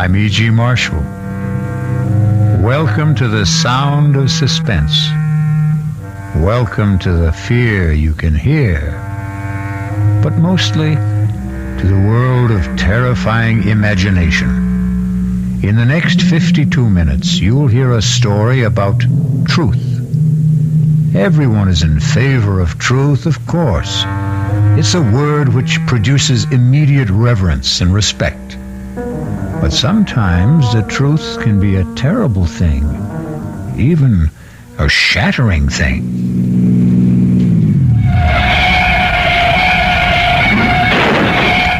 I'm E.G. Marshall. Welcome to the sound of suspense. Welcome to the fear you can hear. But mostly to the world of terrifying imagination. In the next 52 minutes, you'll hear a story about truth. Everyone is in favor of truth, of course. It's a word which produces immediate reverence and respect. But sometimes the truth can be a terrible thing, even a shattering thing.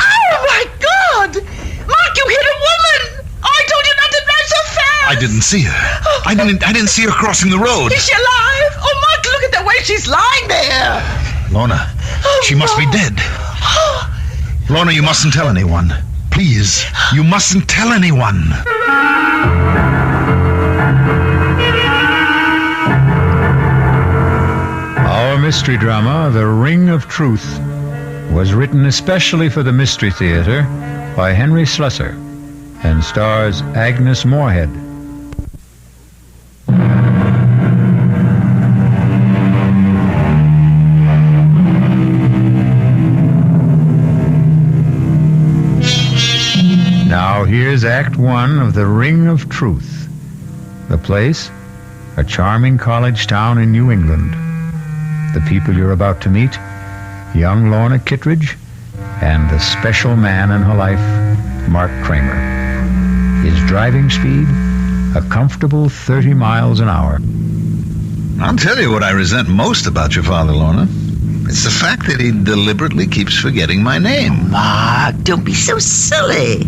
Oh, my God! Mark, you hit a woman! I told you not to drive so fast! I didn't see her. I didn't see her crossing the road. Is she alive? Oh, Mark, look at the way she's lying there! Lorna, she must be dead. Lorna, you mustn't tell anyone. Please, you mustn't tell anyone. Our mystery drama, The Ring of Truth, was written especially for the Mystery Theater by Henry Slusser and stars Agnes Moorehead. Now here's Act 1 of The Ring of Truth. The place, a charming college town in New England. The people you're about to meet, young Lorna Kitteredge and the special man in her life, Mark Kramer. His driving speed, a comfortable 30 miles an hour. I'll tell you what I resent most about your father, Lorna. It's the fact that he deliberately keeps forgetting my name. Mark, don't be so silly.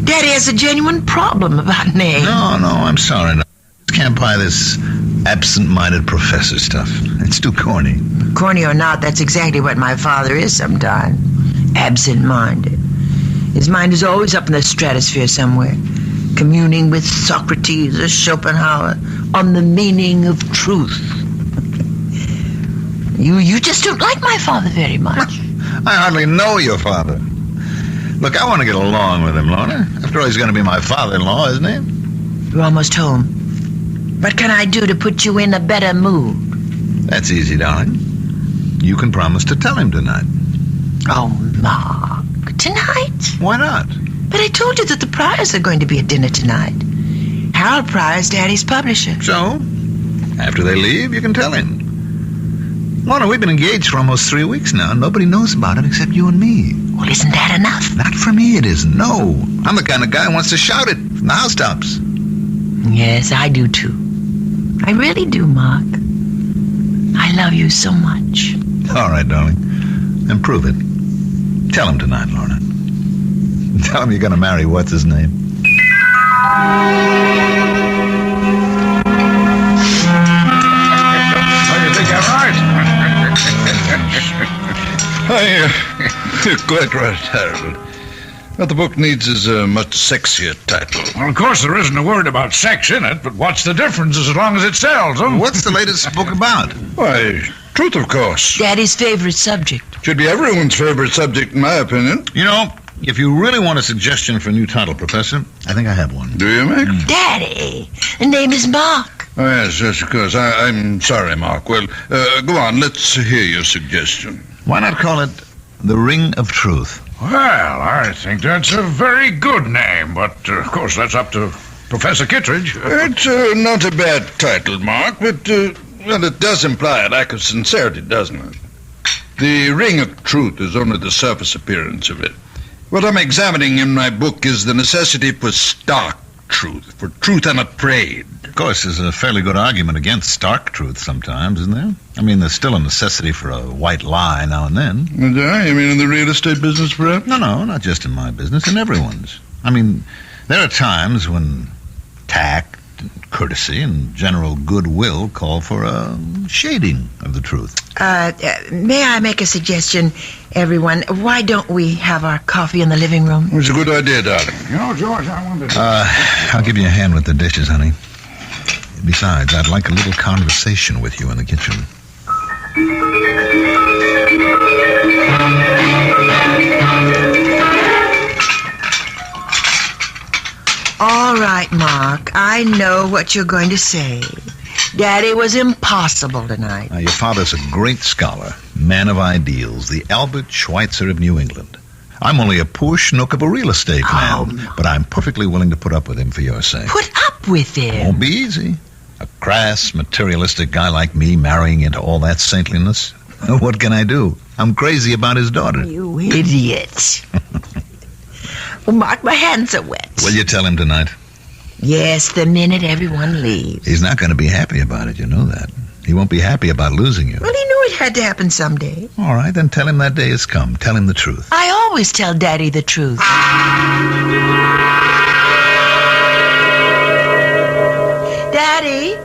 Daddy has a genuine problem about names. No, I'm sorry. No. I can't buy this absent-minded professor stuff. It's too corny. Corny or not, that's exactly what my father is sometimes. Absent-minded. His mind is always up in the stratosphere somewhere, communing with Socrates or Schopenhauer on the meaning of truth. You just don't like my father very much. I hardly know your father. Look, I want to get along with him, Lorna. After all, he's going to be my father-in-law, isn't he? You're almost home. What can I do to put you in a better mood? That's easy, darling. You can promise to tell him tonight. Oh, Mark, tonight? Why not? But I told you that the Pryors are going to be at dinner tonight. Harold Pryor's Daddy's publisher. So, after they leave, you can tell him. Lorna, we've been engaged for almost 3 weeks now, and nobody knows about it except you and me. Well, isn't that enough? Not for me, it isn't. No. I'm the kind of guy who wants to shout it from the housetops. Yes, I do, too. I really do, Mark. I love you so much. All right, darling. Then prove it. Tell him tonight, Lorna. Tell him you're going to marry what's-his-name. You're quite right, Harold. What the book needs is a much sexier title. Well, of course, there isn't a word about sex in it, but what's the difference as long as it sells, huh? What's the latest book about? Why, truth, of course. Daddy's favorite subject. Should be everyone's favorite subject, in my opinion. You know, if you really want a suggestion for a new title, Professor, I think I have one. Do you, Mac? Daddy, the name is Mark. Oh, yes, of course. I'm sorry, Mark. Well, go on. Let's hear your suggestion. Why not call it The Ring of Truth? Well, I think that's a very good name, but, of course, that's up to Professor Kitteredge. It's not a bad title, Mark, but, well, it does imply a lack of sincerity, doesn't it? The Ring of Truth is only the surface appearance of it. What I'm examining in my book is the necessity for stark truth, for truth unafraid. Of course, there's a fairly good argument against stark truth sometimes, isn't there? I mean, there's still a necessity for a white lie now and then. You mean in the real estate business, perhaps? No, not just in my business, in everyone's. I mean, there are times when tact, courtesy, and general goodwill call for a shading of the truth. May I make a suggestion, everyone? Why don't we have our coffee in the living room? It's a good idea, darling. You know, George, I wonder... I'll give you a hand with the dishes, honey. Besides, I'd like a little conversation with you in the kitchen. All right, Mark. I know what you're going to say. Daddy was impossible tonight. Now, your father's a great scholar, man of ideals, the Albert Schweitzer of New England. I'm only a poor schnook of a real estate man, but I'm perfectly willing to put up with him for your sake. Put up with him? Won't be easy. A crass, materialistic guy like me marrying into all that saintliness. What can I do? I'm crazy about his daughter. You idiot. Oh, Mark, my hands are wet. Will you tell him tonight? Yes, the minute everyone leaves. He's not going to be happy about it, you know that. He won't be happy about losing you. Well, he knew it had to happen someday. All right, then tell him that day has come. Tell him the truth. I always tell Daddy the truth. Daddy,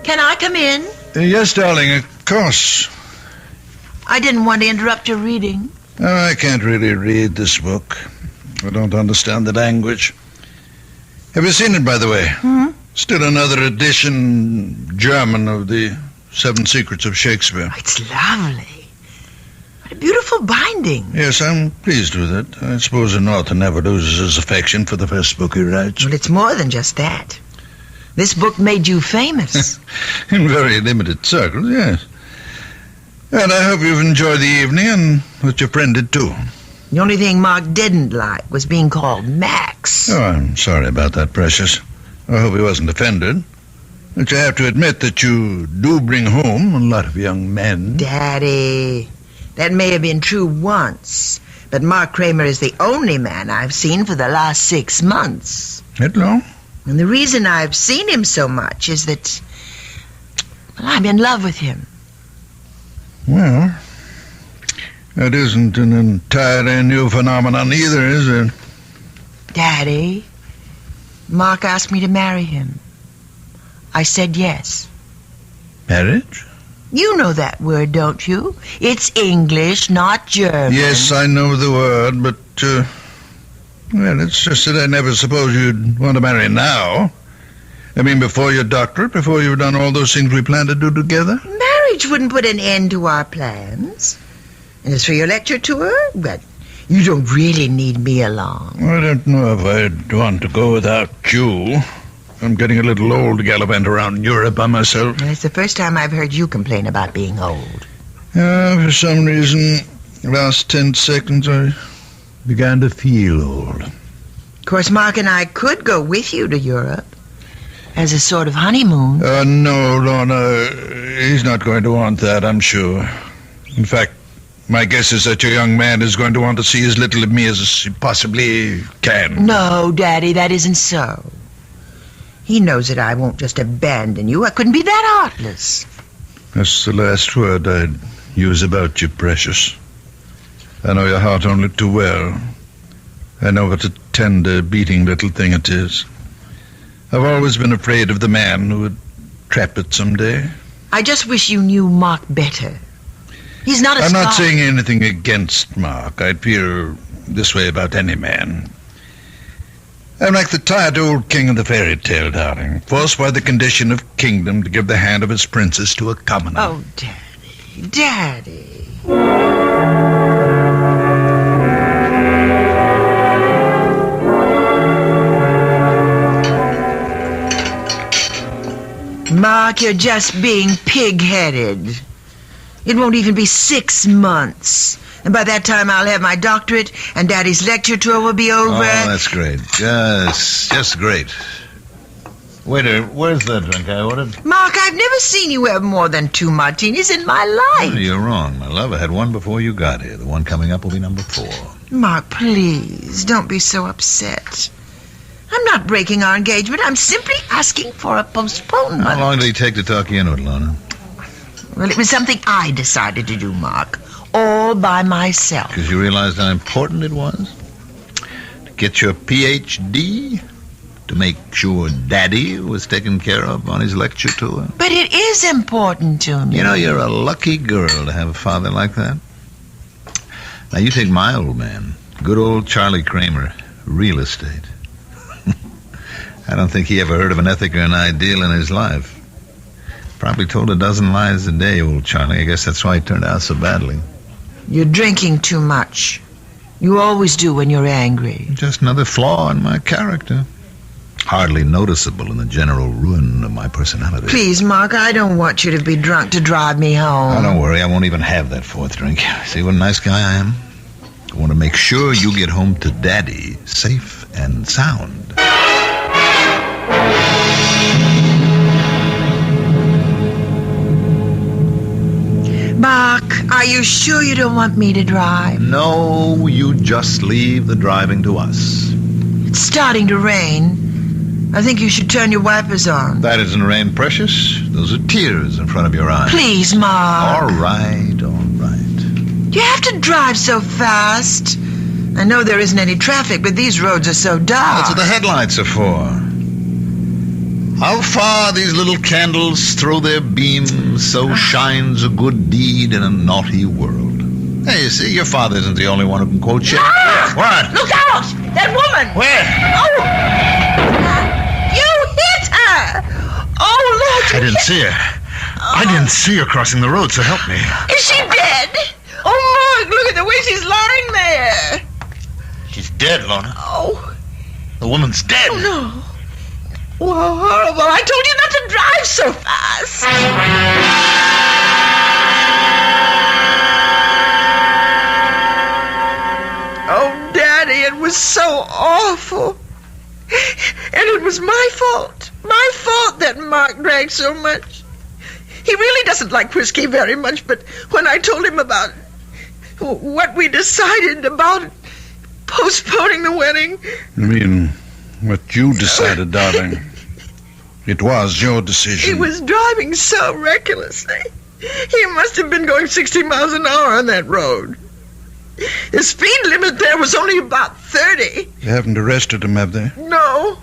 can I come in? Yes, darling, of course. I didn't want to interrupt your reading. I can't really read this book. I don't understand the language. Have you seen it, by the way? Still another edition, German, of the 7 Secrets of Shakespeare. Oh, it's lovely. What a beautiful binding. Yes, I'm pleased with it. I suppose an author never loses his affection for the first book he writes. Well, it's more than just that. This book made you famous. In very limited circles, yes. And I hope you've enjoyed the evening and that your friend did too. The only thing Mark didn't like was being called Max. Oh, I'm sorry about that, Precious. I hope he wasn't offended. But you have to admit that you do bring home a lot of young men. Daddy, that may have been true once, but Mark Kramer is the only man I've seen for the last 6 months. That long? And the reason I've seen him so much is that, well, I'm in love with him. Well, that isn't an entirely new phenomenon either, is it? Daddy, Mark asked me to marry him. I said yes. Marriage? You know that word, don't you? It's English, not German. Yes, I know the word, but, well, it's just that I never supposed you'd want to marry now. I mean, before your doctorate, before you've done all those things we plan to do together. Marriage wouldn't put an end to our plans. And as for your lecture tour, well, you don't really need me along. I don't know if I'd want to go without you. I'm getting a little old to gallivant around Europe by myself. Well, it's the first time I've heard you complain about being old. For some reason, the last 10 seconds, I began to feel old. Of course, Mark and I could go with you to Europe as a sort of honeymoon. No, Lorna, he's not going to want that, I'm sure. In fact, my guess is that your young man is going to want to see as little of me as he possibly can. No, Daddy, that isn't so. He knows that I won't just abandon you. I couldn't be that heartless. That's the last word I'd use about you, Precious. I know your heart only too well. I know what a tender, beating little thing it is. I've always been afraid of the man who would trap it someday. I just wish you knew Mark better. He's not a I'm not scholar. saying anything against Mark. I'd feel this way about any man. I'm like the tired old king of the fairy tale, darling, forced by the condition of kingdom to give the hand of his princess to a commoner. Oh, Daddy. Mark, you're just being pig-headed. It won't even be 6 months. And by that time, I'll have my doctorate, and Daddy's lecture tour will be over. Oh, that's great. Just great. Waiter, where's that drink I ordered? Mark, I've never seen you have more than 2 martinis in my life. Oh, you're wrong, my love. I had one before you got here. The one coming up will be number 4. Mark, please, don't be so upset. I'm not breaking our engagement. I'm simply asking for a postponement. How long did he take to talk you into it, Lorna? Well, it was something I decided to do, Mark. All by myself. Because you realized how important it was? To get your Ph.D.? To make sure Daddy was taken care of on his lecture tour? But it is important to me. You know, you're a lucky girl to have a father like that. Now, you take my old man, good old Charlie Kramer, real estate. I don't think he ever heard of an ethic or an ideal in his life. Probably told a dozen lies a day, old Charlie. I guess that's why he turned out so badly. You're drinking too much. You always do when you're angry. Just another flaw in my character. hardly noticeable in the general ruin of my personality. Please, Mark, I don't want you to be drunk to drive me home. Oh, don't worry, I won't even have that fourth drink. See what a nice guy I am? I want to make sure you get home to Daddy safe and sound. Mark, are you sure you don't want me to drive? No, you just leave the driving to us. It's starting to rain. I think you should turn your wipers on. That isn't rain, precious. Those are tears in front of your eyes. Please, Mark. All right, all right. You have to drive so fast. I know there isn't any traffic, but these roads are so dark. That's what the headlights are for. How far these little candles throw their beams, so shines a good deed in a naughty world. Hey, you see, your father isn't the only one who can quote you. Ah! What? Look out! That woman! Where? Oh! You hit her! Oh, Lord! I didn't see her. I didn't see her crossing the road, so help me. Is she dead? Oh, Mark, look at the way she's lying there. She's dead, Lorna. Oh. The woman's dead. Oh, no. Well, horrible. I told you not to drive so fast. Oh, Daddy, it was so awful. And it was my fault. My fault that Mark drank so much. He really doesn't like whiskey very much, but when I told him about what we decided about postponing the wedding... You mean what you decided, darling? It was your decision. He was driving so recklessly. He must have been going 60 miles an hour on that road. The speed limit there was only about 30. They haven't arrested him, have they? No.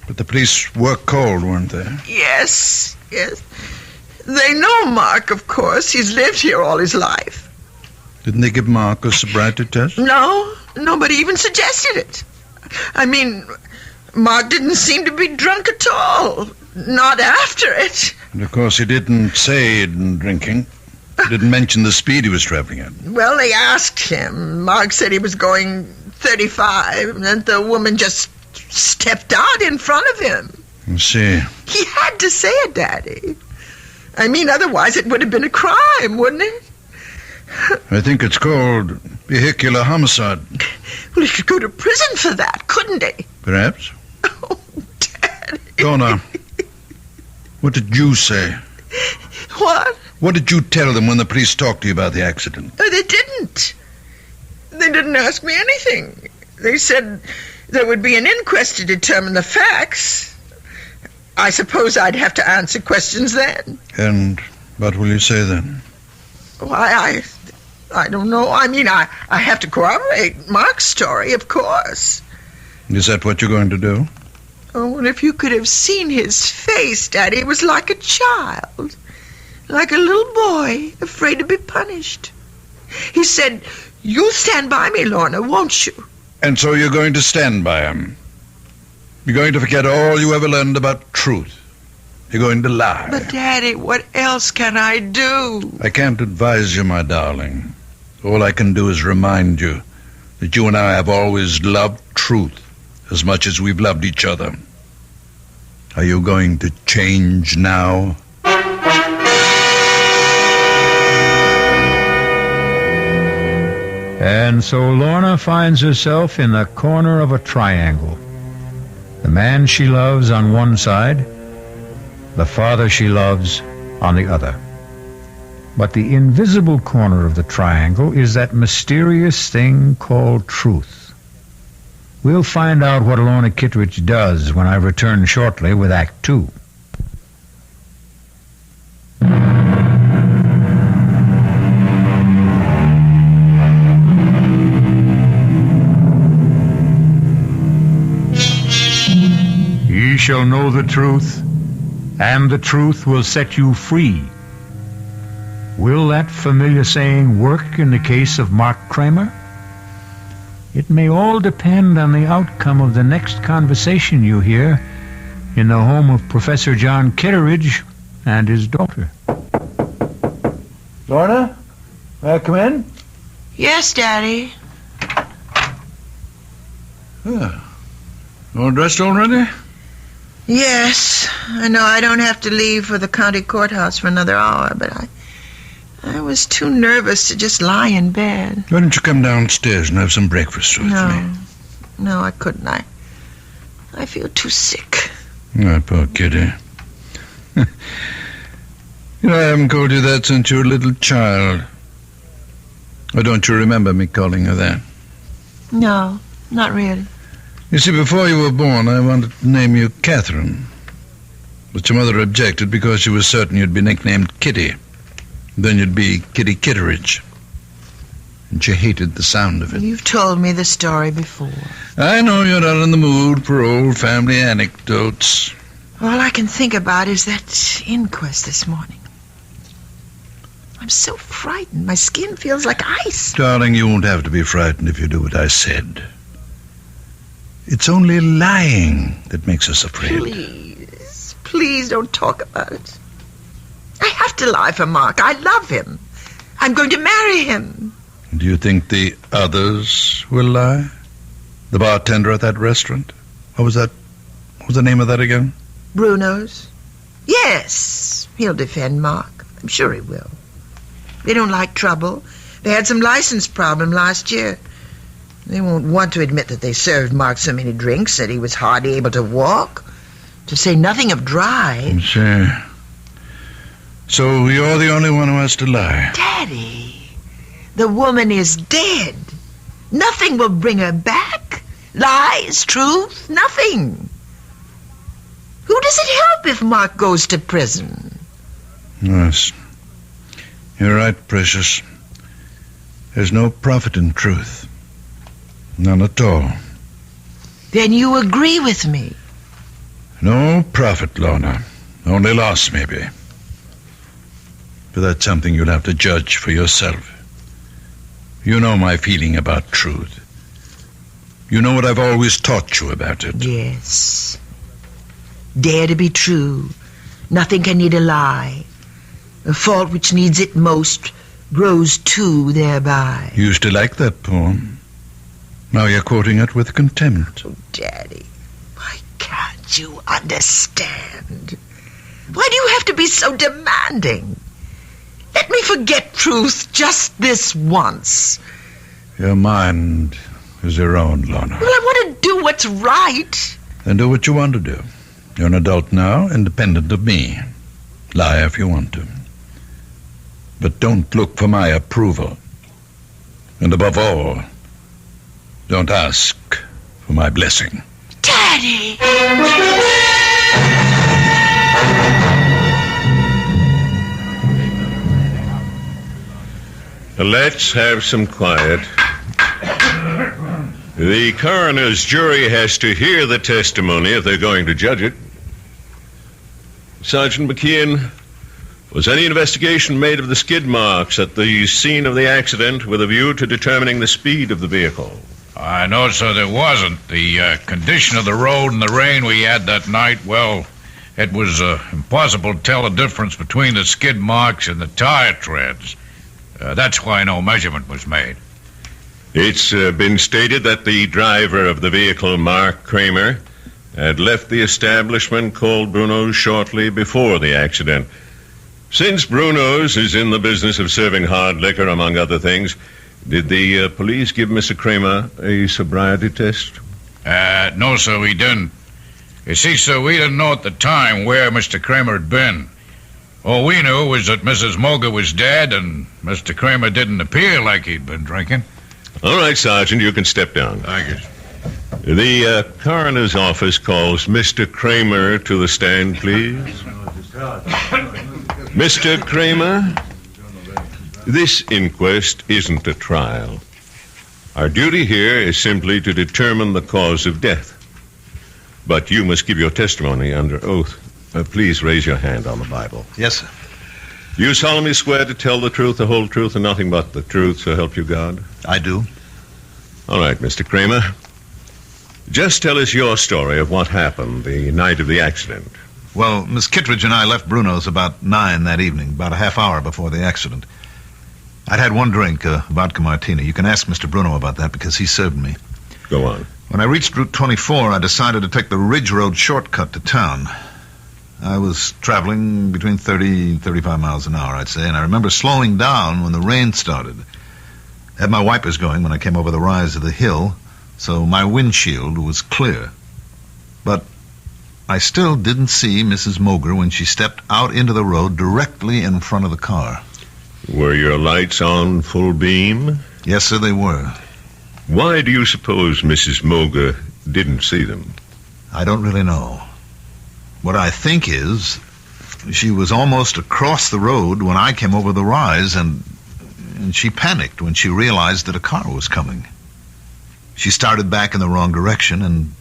But the police were called, weren't they? Yes. They know Mark, of course. He's lived here all his life. Didn't they give Mark a sobriety test? No, nobody even suggested it. I mean, Mark didn't seem to be drunk at all. Not after it. And of course, he didn't say he'd been drinking. He didn't mention the speed he was traveling at. Well, they asked him. Mark said he was going 35, and the woman just stepped out in front of him. I see. He had to say it, Daddy. I mean, otherwise it would have been a crime, wouldn't it? I think it's called vehicular homicide. Well, he could go to prison for that, couldn't he? Perhaps. Oh, Daddy. Donna, what did you say? What? What did you tell them when the police talked to you about the accident? Oh, they didn't. They didn't ask me anything. They said there would be an inquest to determine the facts. I suppose I'd have to answer questions then. And what will you say then? Why, I don't know. I mean, I have to corroborate Mark's story, of course. Is that what you're going to do? Oh, and if you could have seen his face, Daddy, it was like a child. Like a little boy, afraid to be punished. He said, "You'll stand by me, Lorna, won't you?" And so you're going to stand by him. You're going to forget all you ever learned about truth. You're going to lie. But, Daddy, what else can I do? I can't advise you, my darling. All I can do is remind you that you and I have always loved truth as much as we've loved each other. Are you going to change now? And so Lorna finds herself in the corner of a triangle. The man she loves on one side, the father she loves on the other. But the invisible corner of the triangle is that mysterious thing called truth. We'll find out what Lorna Kitteredge does when I return shortly with Act 2. Ye shall know the truth, and the truth will set you free. Will that familiar saying work in the case of Mark Kramer? It may all depend on the outcome of the next conversation you hear in the home of Professor John Kitteredge and his daughter. Lorna, may I come in? Yes, Daddy. All dressed already? Yes, I know I don't have to leave for the county courthouse for another hour, but I was too nervous to just lie in bed. Why don't you come downstairs and have some breakfast with me? No, I couldn't. I feel too sick. Oh, poor kitty. I haven't called you that since you were a little child. Or don't you remember me calling her that? No, not really. You see, before you were born, I wanted to name you Catherine. But your mother objected because she was certain you'd be nicknamed Kitty. Then you'd be Kitty Kitteredge. And she hated the sound of it. You've told me the story before. I know you're not in the mood for old family anecdotes. All I can think about is that inquest this morning. I'm so frightened. My skin feels like ice. Darling, you won't have to be frightened if you do what I said. It's only lying that makes us afraid. Please don't talk about it. I have to lie for Mark. I love him. I'm going to marry him. Do you think the others will lie? The bartender at that restaurant? What was the name of that again? Bruno's? Yes, he'll defend Mark. I'm sure he will. They don't like trouble. They had some license problem last year. They won't want to admit that they served Mark so many drinks that he was hardly able to walk, to say nothing of drive. Sure. So you're the only one who has to lie. Daddy, the woman is dead. Nothing will bring her back. Lies, truth, nothing. Who does it help if Mark goes to prison? Yes. You're right, precious. There's no profit in truth. None at all. Then you agree with me? No profit, Lorna. Only loss, maybe. But that's something you'll have to judge for yourself. You know my feeling about truth. You know what I've always taught you about it. Yes. Dare to be true. Nothing can need a lie. A fault which needs it most grows too thereby. You used to like that poem. Now you're quoting it with contempt. Oh, Daddy, why can't you understand? Why do you have to be so demanding? Let me forget truth just this once. Your mind is your own, Lorna. Well, I want to do what's right. Then do what you want to do. You're an adult now, independent of me. Lie if you want to. But don't look for my approval. And above all, don't ask for my blessing. Daddy! Let's have some quiet. The coroner's jury has to hear the testimony if they're going to judge it. Sergeant McKeon, was any investigation made of the skid marks at the scene of the accident with a view to determining the speed of the vehicle? No, sir, there wasn't. The condition of the road and the rain we had that night, well, it was impossible to tell the difference between the skid marks and the tire treads. That's why no measurement was made. It's been stated that the driver of the vehicle, Mark Kramer, had left the establishment called Bruno's shortly before the accident. Since Bruno's is in the business of serving hard liquor, among other things, did the police give Mr. Kramer a sobriety test? No, sir, we didn't. You see, sir, we didn't know at the time where Mr. Kramer had been. All we knew was that Mrs. Moga was dead and Mr. Kramer didn't appear like he'd been drinking. All right, Sergeant, you can step down. Thank you. The coroner's office calls Mr. Kramer to the stand, please. Mr. Kramer, this inquest isn't a trial. Our duty here is simply to determine the cause of death. But you must give your testimony under oath. Please raise your hand on the Bible. Yes, sir. You solemnly swear to tell the truth, the whole truth, and nothing but the truth, so help you God? I do. All right, Mr. Kramer. Just tell us your story of what happened the night of the accident. Well, Miss Kitteredge and I left Bruno's about 9 that evening, about a half hour before the accident. I'd had one drink, a vodka martini. You can ask Mr. Bruno about that because he served me. Go on. When I reached Route 24, I decided to take the Ridge Road shortcut to town. I was traveling between 30 and 35 miles an hour, I'd say, and I remember slowing down when the rain started. I had my wipers going when I came over the rise of the hill, so my windshield was clear. But I still didn't see Mrs. Moger when she stepped out into the road directly in front of the car. Were your lights on full beam? Yes, sir, they were. Why do you suppose Mrs. Moger didn't see them? I don't really know. What I think is she was almost across the road when I came over the rise, and she panicked when she realized that a car was coming. She started back in the wrong direction, and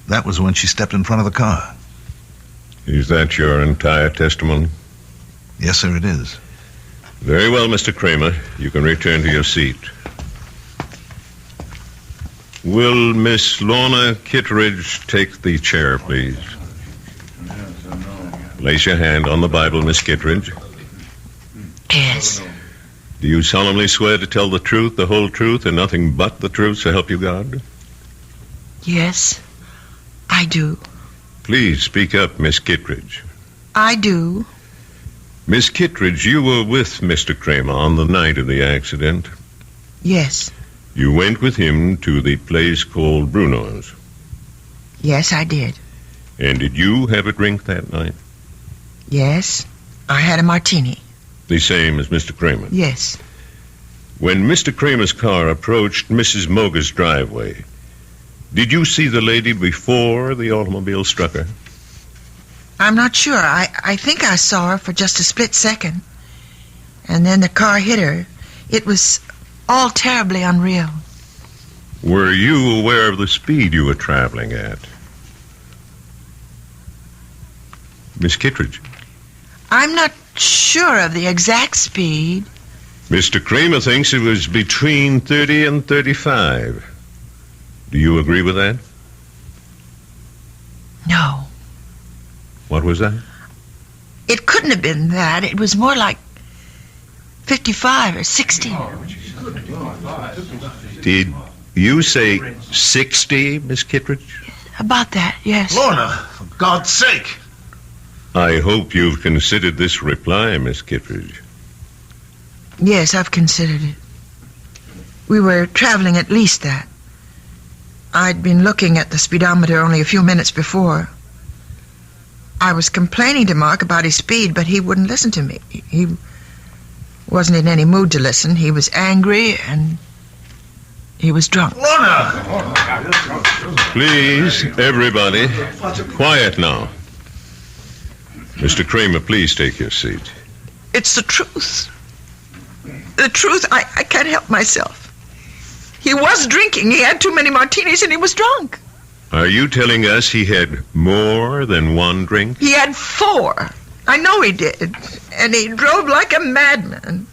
that was when she stepped in front of the car. Is that your entire testimony? Yes, sir, it is. Very well, Mr. Kramer. You can return to your seat. Will Miss Lorna Kitteredge take the chair, please? Place your hand on the Bible, Miss Kitteredge. Yes. Do you solemnly swear to tell the truth, the whole truth, and nothing but the truth, so help you God? Yes, I do. Please speak up, Miss Kitteredge. I do. Miss Kitteredge, you were with Mr. Kramer on the night of the accident. Yes. You went with him to the place called Bruno's. Yes, I did. And did you have a drink that night? Yes, I had a martini. The same as Mr. Kramer? Yes. When Mr. Kramer's car approached Mrs. Moger's driveway, did you see the lady before the automobile struck her? I'm not sure. I think I saw her for just a split second. And then the car hit her. It was all terribly unreal. Were you aware of the speed you were traveling at? Miss Kitteredge? I'm not sure of the exact speed. Mr. Kramer thinks it was between 30 and 35. Do you agree with that? No. What was that? It couldn't have been that. It was more like 55 or 60. Did you say 60, Miss Kitteredge? About that, yes. Lorna, for God's sake! I hope you've considered this reply, Miss Kitteredge. Yes, I've considered it. We were traveling at least that. I'd been looking at the speedometer only a few minutes before. I was complaining to Mark about his speed, but he wouldn't listen to me. He wasn't in any mood to listen. He was angry and he was drunk. Lorna! Please, everybody, quiet now. Mr. Kramer, please take your seat. It's the truth. The truth, I can't help myself. He was drinking. He had too many martinis and he was drunk. Are you telling us he had more than one drink? He had 4. I know he did. And he drove like a madman.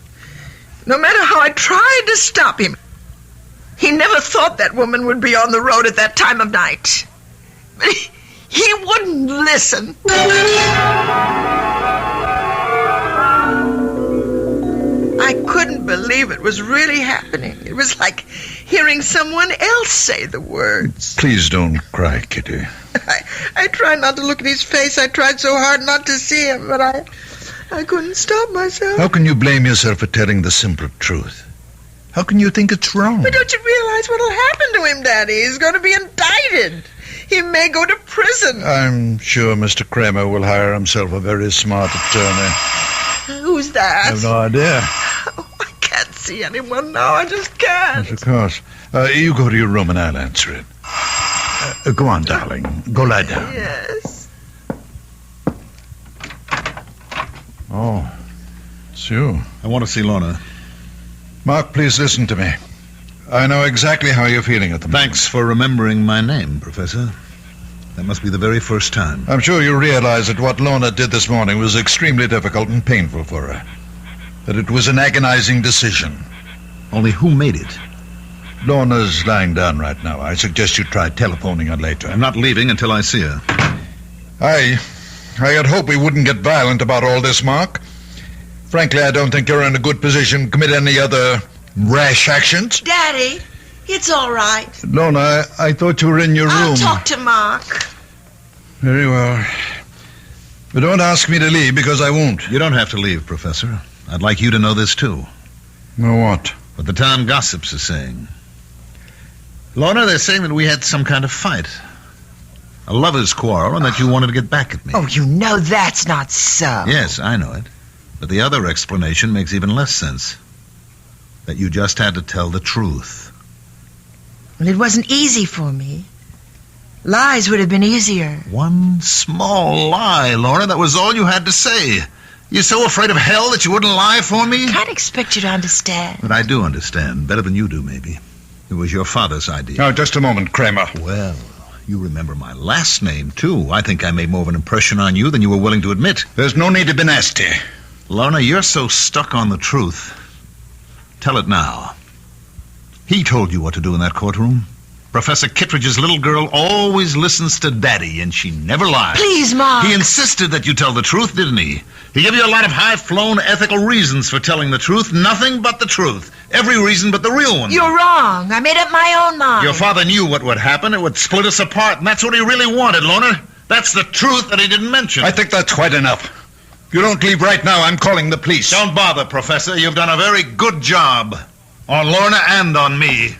No matter how I tried to stop him, he never thought that woman would be on the road at that time of night. But he wouldn't listen. I couldn't believe it was really happening. It was like hearing someone else say the words. Please don't cry, Kitty. I tried not to look at his face. I tried so hard not to see him, but I couldn't stop myself. How can you blame yourself for telling the simple truth? How can you think it's wrong? But don't you realize what'll happen to him, Daddy? He's going to be indicted. He may go to prison. I'm sure Mr. Kramer will hire himself a very smart attorney. Who's that? I have no idea. Oh, I can't see anyone now. I just can't. Yes, of course. You go to your room and I'll answer it. Go on, darling. Go lie down. Yes. Oh, it's you. I want to see Lorna. Mark, please listen to me. I know exactly how you're feeling at the moment. Thanks for remembering my name, Professor. That must be the very first time. I'm sure you realize that what Lorna did this morning was extremely difficult and painful for her. That it was an agonizing decision. Only who made it? Lorna's lying down right now. I suggest you try telephoning her later. I'm not leaving until I see her. I had hoped we wouldn't get violent about all this, Mark. Frankly, I don't think you're in a good position to commit any other rash actions. Daddy, It's all right. Lorna, I thought you were in your room. I'll talk to Mark. Very well. But don't ask me to leave, because I won't. You don't have to leave, Professor. I'd like you to know this, too. Know what? What the town gossips are saying. Lorna, they're saying that we had some kind of fight. A lover's quarrel, and that you wanted to get back at me. Oh, you know that's not so. Yes, I know it. But the other explanation makes even less sense. That you just had to tell the truth. Well, it wasn't easy for me. Lies would have been easier. One small lie, Lorna. That was all you had to say. You're so afraid of hell that you wouldn't lie for me? I can't expect you to understand. But I do understand. Better than you do, maybe. It was your father's idea. Now, just a moment, Kramer. Well, you remember my last name, too. I think I made more of an impression on you than you were willing to admit. There's no need to be nasty. Lorna, you're so stuck on the truth. Tell it now. He told you what to do in that courtroom. Professor Kitteredge's little girl always listens to Daddy, and she never lies. Please, Mark. He insisted that you tell the truth, didn't he? He gave you a lot of high-flown ethical reasons for telling the truth. Nothing but the truth. Every reason but the real one. You're wrong. I made up my own mind. Your father knew what would happen. It would split us apart, and that's what he really wanted, Lorna. That's the truth that he didn't mention. I think that's quite enough. If you don't leave right now, I'm calling the police. Don't bother, Professor. You've done a very good job. On Lorna and on me.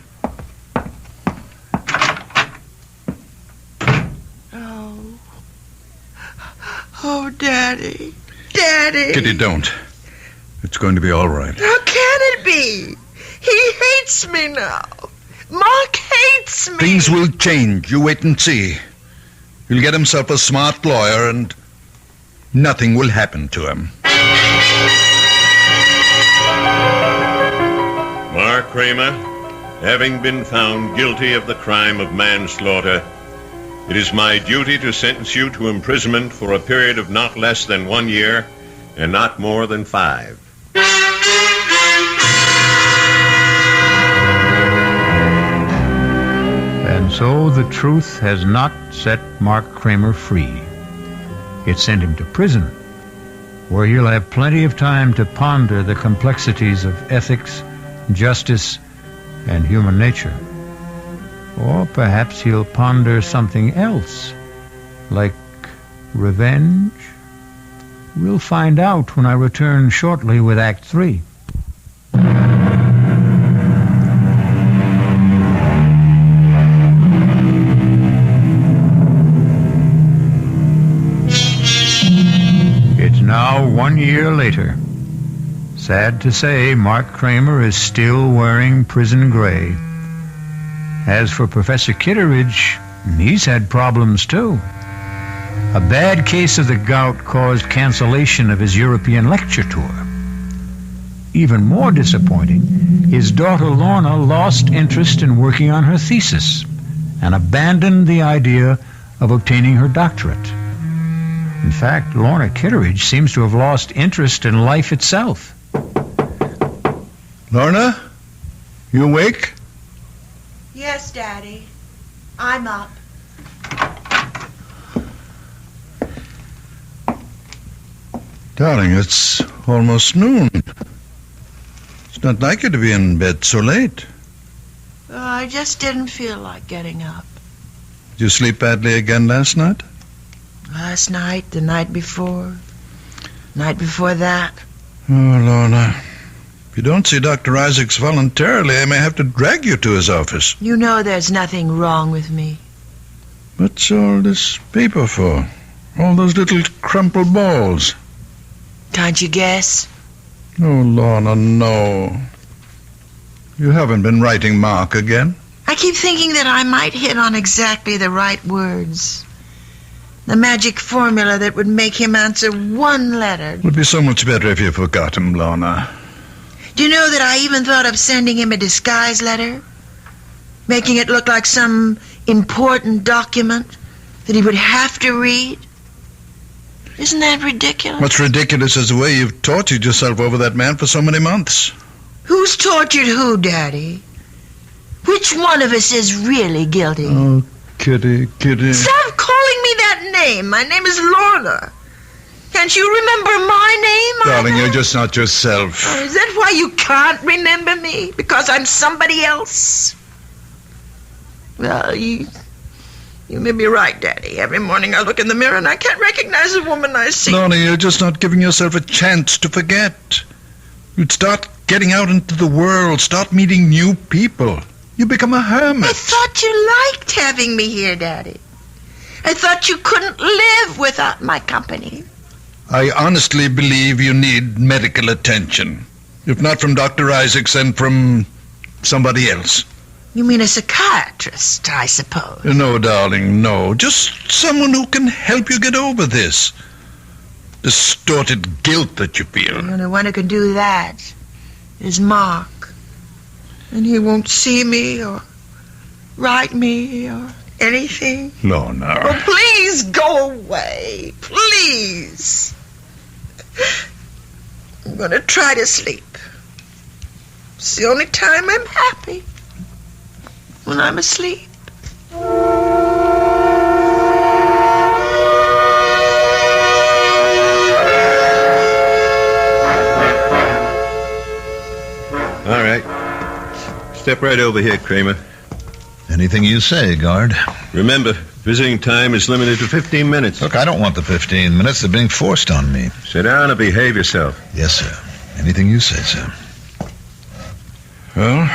Oh, Daddy. Daddy. Kitty, don't. It's going to be all right. How can it be? He hates me now. Mark hates me. Things will change. You wait and see. He'll get himself a smart lawyer, and nothing will happen to him. Mark Kramer, having been found guilty of the crime of manslaughter, it is my duty to sentence you to imprisonment for a period of not less than 1 year and not more than 5. And so the truth has not set Mark Kramer free. It sent him to prison, where he'll have plenty of time to ponder the complexities of ethics, justice, and human nature. Or perhaps he'll ponder something else, like revenge. We'll find out when I return shortly with Act 3. It's now 1 year later. Sad to say, Mark Kramer is still wearing prison gray. As for Professor Kitteredge, he's had problems too. A bad case of the gout caused cancellation of his European lecture tour. Even more disappointing, his daughter Lorna lost interest in working on her thesis and abandoned the idea of obtaining her doctorate. In fact, Lorna Kitteredge seems to have lost interest in life itself. Lorna, you awake? Yes, Daddy. I'm up. Darling, it's almost noon. It's not like you to be in bed so late. I just didn't feel like getting up. Did you sleep badly again last night? Last night, the night before that. Oh, Lorna. If you don't see Dr. Isaacs voluntarily, I may have to drag you to his office. You know there's nothing wrong with me. What's all this paper for? All those little crumpled balls. Can't you guess? Oh, Lorna, no. You haven't been writing Mark again? I keep thinking that I might hit on exactly the right words. The magic formula that would make him answer one letter. It would be so much better if you forgot him, Lorna. Do you know that I even thought of sending him a disguise letter? Making it look like some important document that he would have to read? Isn't that ridiculous? What's ridiculous is the way you've tortured yourself over that man for so many months. Who's tortured who, Daddy? Which one of us is really guilty? Oh, Kitty. Stop calling me that name. My name is Lorna. Can't you remember my name? Darling, you're just not yourself. Is that why you can't remember me? Because I'm somebody else? Well, you may be right, Daddy. Every morning I look in the mirror and I can't recognize the woman I see. Lorna, you're just not giving yourself a chance to forget. You'd start getting out into the world, start meeting new people. You become a hermit. I thought you liked having me here, Daddy. I thought you couldn't live without my company. I honestly believe you need medical attention. If not from Dr. Isaacs, then from somebody else. You mean a psychiatrist, I suppose? No, darling, no. Just someone who can help you get over this distorted guilt that you feel. The only one who can do that is Mark. And he won't see me or write me or anything. Lorna. Oh, please go away. Please. I'm going to try to sleep. It's the only time I'm happy. When I'm asleep. All right. Step right over here, Kramer. Anything you say, guard. Remember, visiting time is limited to 15 minutes. Look, I don't want the 15 minutes. They're being forced on me. Sit down and behave yourself. Yes, sir. Anything you say, sir. Well,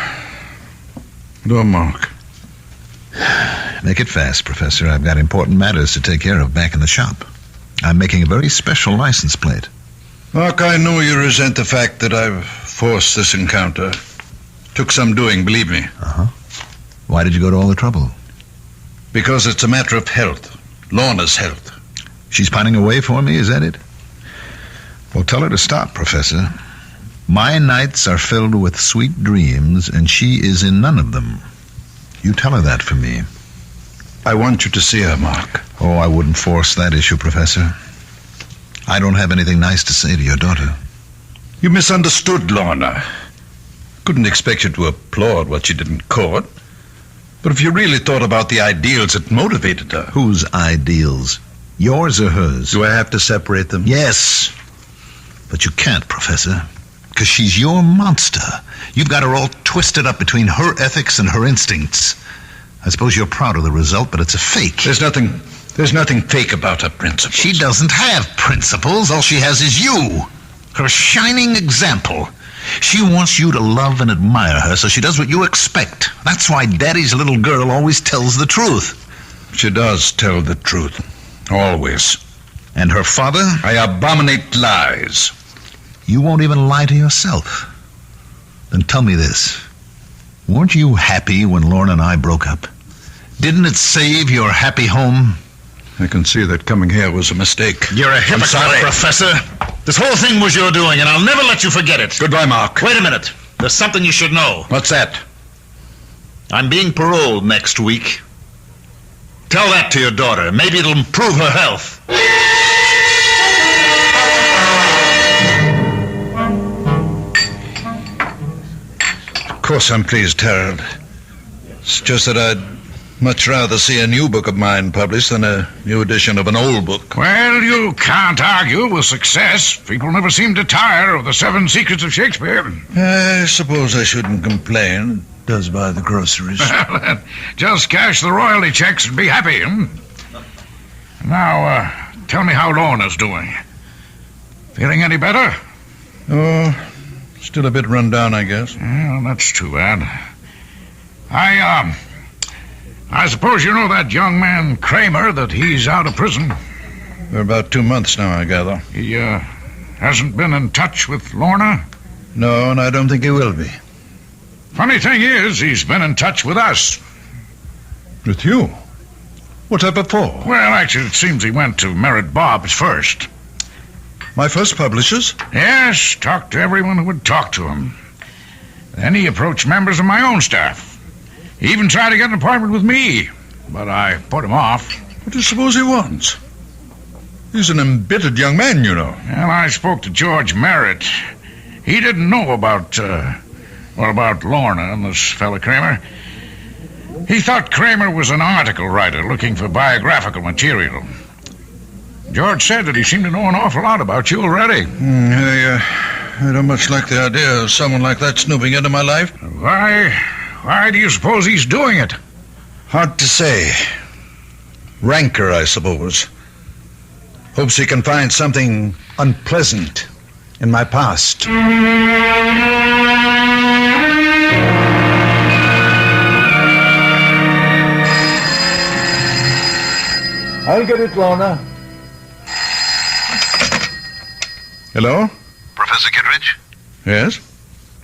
no, Mark. Make it fast, Professor. I've got important matters to take care of back in the shop. I'm making a very special license plate. Mark, I know you resent the fact that I've forced this encounter. Took some doing, believe me. Uh-huh. Why did you go to all the trouble? Because it's a matter of health. Lorna's health. She's pining away for me, is that it? Well, tell her to stop, Professor. My nights are filled with sweet dreams, and she is in none of them. You tell her that for me. I want you to see her, Mark. Oh, I wouldn't force that issue, Professor. I don't have anything nice to say to your daughter. You misunderstood Lorna. Couldn't expect you to applaud what she did in court. But if you really thought about the ideals that motivated her... Whose ideals? Yours or hers? Do I have to separate them? Yes. But you can't, Professor. Because she's your monster. You've got her all twisted up between her ethics and her instincts. I suppose you're proud of the result, but it's a fake. There's nothing fake about her principles. She doesn't have principles. All she has is you. Her shining example. She wants you to love and admire her, so she does what you expect. That's why Daddy's little girl always tells the truth. She does tell the truth. Always. And her father? I abominate lies. You won't even lie to yourself. Then tell me this. Weren't you happy when Lorna and I broke up? Didn't it save your happy home? I can see that coming here was a mistake. You're a hypocrite, Professor. This whole thing was your doing, and I'll never let you forget it. Goodbye, Mark. Wait a minute. There's something you should know. What's that? I'm being paroled next week. Tell that to your daughter. Maybe it'll improve her health. Of course I'm pleased, Harold. It's just that I'd much rather see a new book of mine published than a new edition of an old book. Well, you can't argue with success. People never seem to tire of the 7 Secrets of Shakespeare. I suppose I shouldn't complain. It does buy the groceries. Well, just cash the royalty checks and be happy. Now, tell me how Lorna's doing. Feeling any better? Oh, still a bit run down, I guess. Well, that's too bad. I suppose you know that young man, Kramer, that he's out of prison. For about 2 months now, I gather. He, hasn't been in touch with Lorna? No, and I don't think he will be. Funny thing is, he's been in touch with us. With you? What's that before? Well, actually, it seems he went to Merritt Bob's first. My first publishers? Yes, talked to everyone who would talk to him. Then he approached members of my own staff. He even tried to get an appointment with me, but I put him off. What do you suppose he wants? He's an embittered young man, you know. Well, I spoke to George Merritt. He didn't know about Lorna and this fella Kramer. He thought Kramer was an article writer looking for biographical material. George said that he seemed to know an awful lot about you already. I don't much like the idea of someone like that snooping into my life. Why do you suppose he's doing it? Hard to say. Rancor, I suppose. Hopes he can find something unpleasant in my past. I'll get it, Lorna. Hello? Professor Kitteredge? Yes?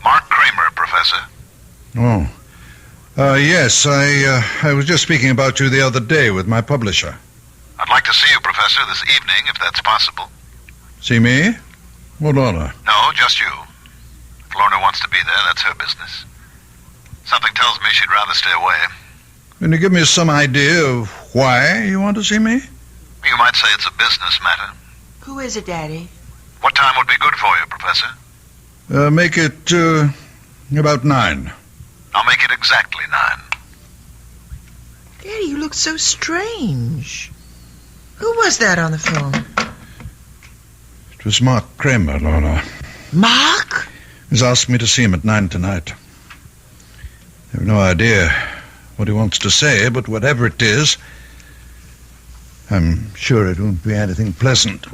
Mark Kramer, Professor. Oh. Yes, I was just speaking about you the other day with my publisher. I'd like to see you, Professor, this evening, if that's possible. See me? Or Lorna? No, just you. If Lorna wants to be there, that's her business. Something tells me she'd rather stay away. Can you give me some idea of why you want to see me? You might say it's a business matter. Who is it, Daddy? What time would be good for you, Professor? Make it, about 9. I'll make it exactly 9. Daddy, you look so strange. Who was that on the phone? It was Mark Kramer, Lorna. Mark? He's asked me to see him at 9 tonight. I have no idea what he wants to say, but whatever it is, I'm sure it won't be anything pleasant.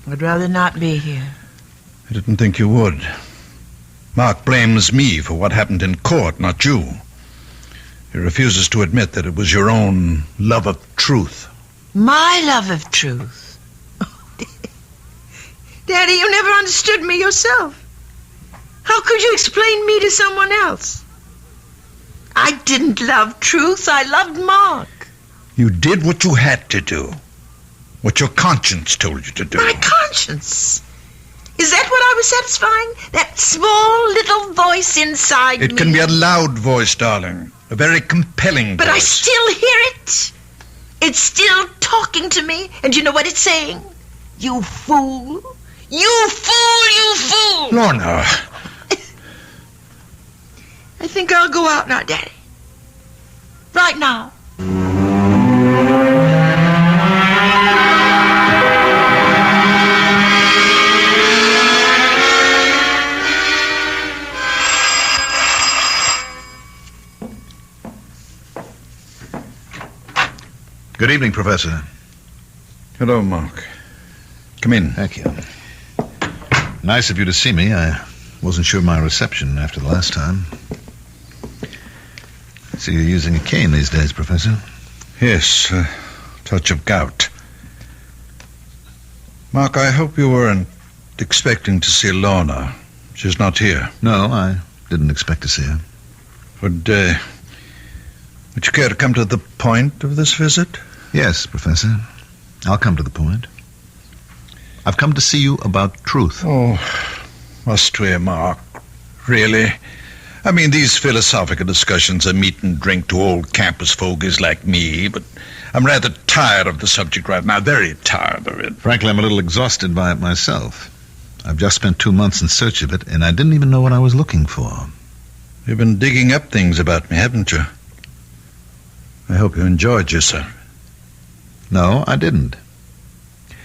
I'd rather not be here. I didn't think you would. Mark blames me for what happened in court, not you. He refuses to admit that it was your own love of truth. My love of truth? Daddy, you never understood me yourself. How could you explain me to someone else? I didn't love truth. I loved Mark. You did what you had to do. What your conscience told you to do. My conscience? Is that what I was satisfying? That small little voice inside me? It can be a loud voice, darling. A very compelling But voice. I still hear it. It's still talking to me. And you know what it's saying? You fool. You fool, you fool. Lorna. I think I'll go out now, Daddy. Right now. Good evening, Professor. Hello, Mark. Come in. Thank you. Nice of you to see me. I wasn't sure of my reception after the last time. I see you're using a cane these days, Professor. Yes, a touch of gout. Mark, I hope you weren't expecting to see Lorna. She's not here. No, I didn't expect to see her. Would you care to come to the point of this visit? Yes, Professor. I'll come to the point. I've come to see you about truth. Oh, must we, Mark? Really? I mean, these philosophical discussions are meat and drink to old campus fogies like me, but I'm rather tired of the subject right now, very tired of it. Frankly, I'm a little exhausted by it myself. I've just spent 2 months in search of it, and I didn't even know what I was looking for. You've been digging up things about me, haven't you? I hope you enjoyed yourself. No, I didn't.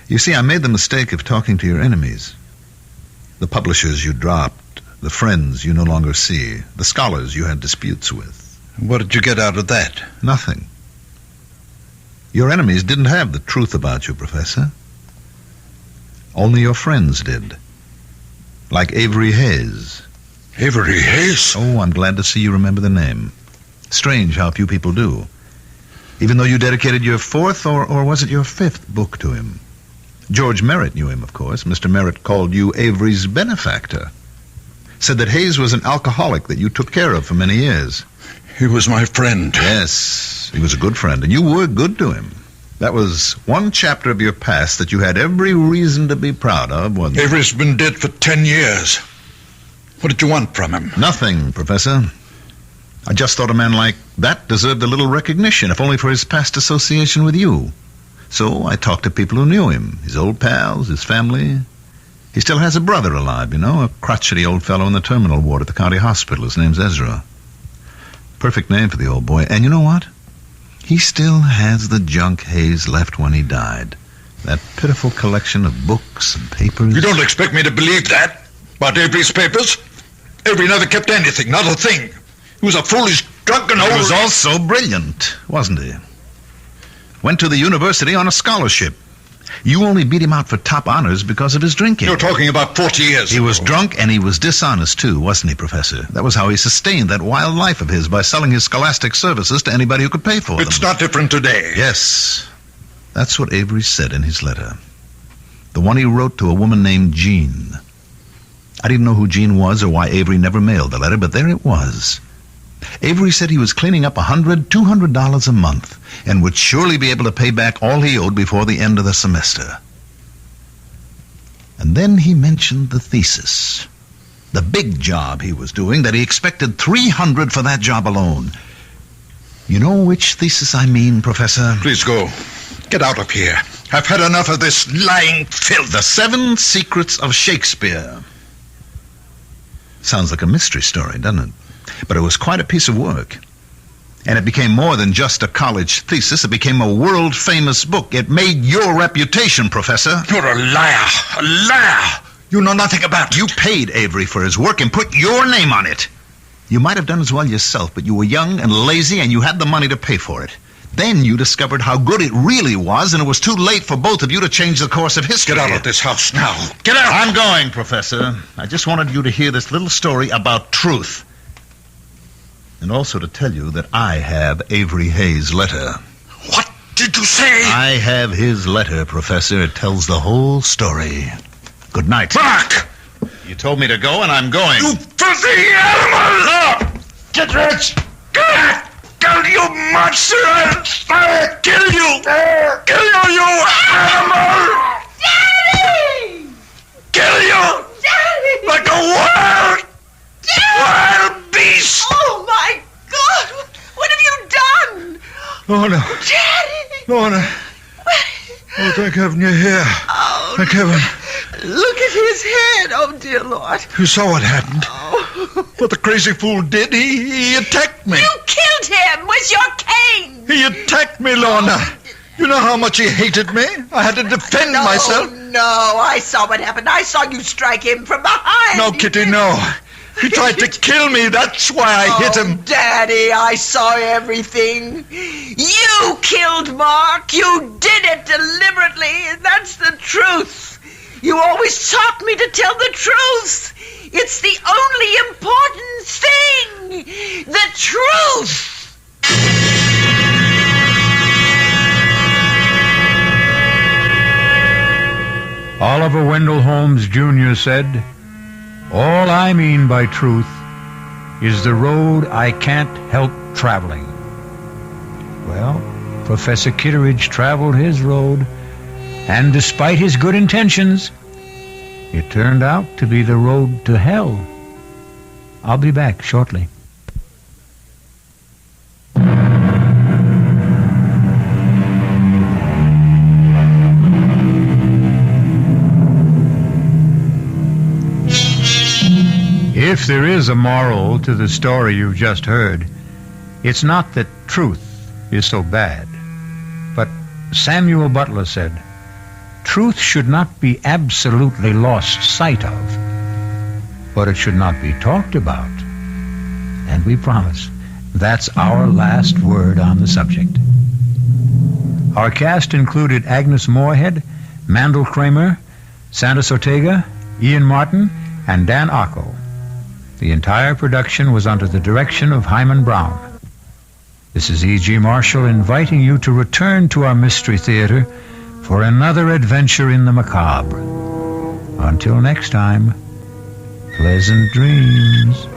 You see, I made the mistake of talking to your enemies. The publishers you dropped, the friends you no longer see, the scholars you had disputes with. What did you get out of that? Nothing. Your enemies didn't have the truth about you, Professor. Only your friends did. Like Avery Hayes. Avery Hayes? Oh, I'm glad to see you remember the name. Strange how few people do. Even though you dedicated your 4th, or was it your 5th book to him? George Merritt knew him, of course. Mr. Merritt called you Avery's benefactor. Said that Hayes was an alcoholic that you took care of for many years. He was my friend. Yes, he was a good friend, and you were good to him. That was one chapter of your past that you had every reason to be proud of, wasn't it? Avery's been dead for 10 years. What did you want from him? Nothing, Professor. I just thought a man like that deserved a little recognition, if only for his past association with you. So I talked to people who knew him, his old pals, his family. He still has a brother alive, you know, a crotchety old fellow in the terminal ward at the county hospital. His name's Ezra. Perfect name for the old boy. And you know what? He still has the junk Hayes left when he died. That pitiful collection of books and papers. You don't expect me to believe that? About Avery's papers? Avery never kept anything, not a thing. He was a foolish drunken old... He was also brilliant, wasn't he? Went to the university on a scholarship. You only beat him out for top honors because of his drinking. You're talking about 40 years He ago. was drunk and he was dishonest, too, wasn't he, Professor? That was how he sustained that wild life of his, by selling his scholastic services to anybody who could pay for them. It's not different today. Yes, that's what Avery said in his letter. The one he wrote to a woman named Jean. I didn't know who Jean was or why Avery never mailed the letter, but there it was. Avery said he was cleaning up $200 a month and would surely be able to pay back all he owed before the end of the semester. And then he mentioned the thesis, the big job he was doing, that he expected $300 for that job alone. You know which thesis I mean, Professor? Please go. Get out of here. I've had enough of this lying filth. The 7 Secrets of Shakespeare. Sounds like a mystery story, doesn't it? But it was quite a piece of work. And it became more than just a college thesis. It became a world-famous book. It made your reputation, Professor. You're a liar. A liar. You know nothing about it. You paid Avery for his work and put your name on it. You might have done as well yourself, but you were young and lazy and you had the money to pay for it. Then you discovered how good it really was, and it was too late for both of you to change the course of history. Get out of this house now. Get out! I'm going, Professor. I just wanted you to hear this little story about truth. And also to tell you that I have Avery Hayes' letter. What did you say? I have his letter, Professor. It tells the whole story. Good night. Mark! You told me to go, and I'm going. You filthy animal! Kitteredge! Kill you, monster! I'll kill you! Kill you, you animal! Daddy! Kill you! Daddy! Like a wild beast! Oh, my God! What have you done? Lorna! Daddy! Lorna! Oh, thank heaven you're here. Oh, Thank heaven. look at his head. Oh, dear Lord. You saw what happened. Oh. What the crazy fool did, he attacked me. You killed him with your cane. He attacked me, Lorna. You know how much he hated me? I had to defend myself. No, I saw what happened. I saw you strike him from behind. No, Kitty, no. He tried to kill me. That's why I hit him. Daddy, I saw everything. You killed Mark. You did it deliberately, and that's the truth. You always taught me to tell the truth. It's the only important thing. The truth. Oliver Wendell Holmes Jr. said, "All I mean by truth is the road I can't help traveling." Well, Professor Kitteredge traveled his road, and despite his good intentions, it turned out to be the road to hell. I'll be back shortly. If there is a moral to the story you've just heard, it's not that truth is so bad. But Samuel Butler said, truth should not be absolutely lost sight of, but it should not be talked about. And we promise that's our last word on the subject. Our cast included Agnes Moorehead, Mandel Kramer, Santos Ortega, Ian Martin, and Dan Ocko. The entire production was under the direction of Hyman Brown. This is E.G. Marshall inviting you to return to our Mystery Theater for another adventure in the macabre. Until next time, pleasant dreams.